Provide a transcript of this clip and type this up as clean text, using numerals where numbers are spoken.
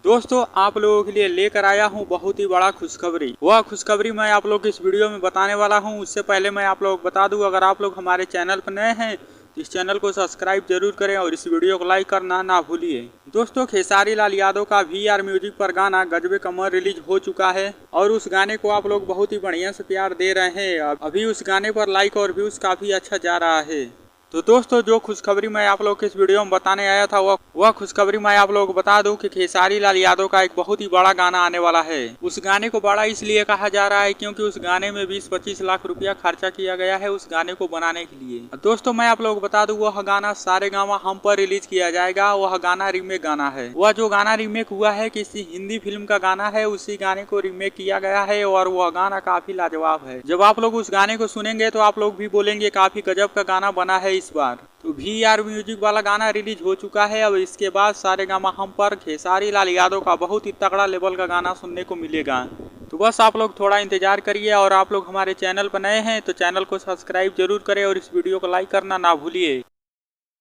दोस्तों आप लोगों के लिए लेकर आया हूं बहुत ही बड़ा खुशखबरी। वह खुशखबरी मैं आप लोग इस वीडियो में बताने वाला हूं। उससे पहले मैं आप लोग बता दूं, अगर आप लोग हमारे चैनल पर नए हैं तो इस चैनल को सब्सक्राइब जरूर करें और इस वीडियो को लाइक करना ना भूलिए। दोस्तों खेसारी लाल यादव का VR म्यूजिक पर गाना गजबे कमर रिलीज हो चुका है और उस गाने को आप लोग बहुत ही बढ़िया से प्यार दे रहे हैं। अभी उस गाने पर लाइक और व्यूज काफी अच्छा जा रहा है। तो दोस्तों जो खुशखबरी मैं आप लोग के इस वीडियो में बताने आया था वह खुशखबरी मैं आप लोगों को बता दूं कि खेसारी लाल यादव का एक बहुत ही बड़ा गाना आने वाला है। उस गाने को बड़ा इसलिए कहा जा रहा है क्योंकि उस गाने में 20-25 लाख रुपया खर्चा किया गया है उस गाने को बनाने के लिए। दोस्तों मैं आप लोग बता दूं वह गाना सारेगामा हम पर रिलीज किया जाएगा। वह गाना रीमेक गाना है। वह जो गाना रीमेक हुआ है किसी हिंदी फिल्म का गाना है, उसी गाने को रीमेक किया गया है और वह गाना काफी लाजवाब है। जब आप लोग उस गाने को सुनेंगे तो आप लोग भी बोलेंगे काफी गजब का गाना बना है इस बार। तो VR म्यूजिक वाला गाना रिलीज हो चुका है। अब इसके बाद सारेगामा हम पर खेसारी लाल यादव का बहुत ही तगड़ा लेवल का गाना सुनने को मिलेगा। तो बस आप लोग थोड़ा इंतजार करिए और आप लोग हमारे चैनल पर नए हैं तो चैनल को सब्सक्राइब जरूर करें और इस वीडियो को लाइक करना ना भूलिए।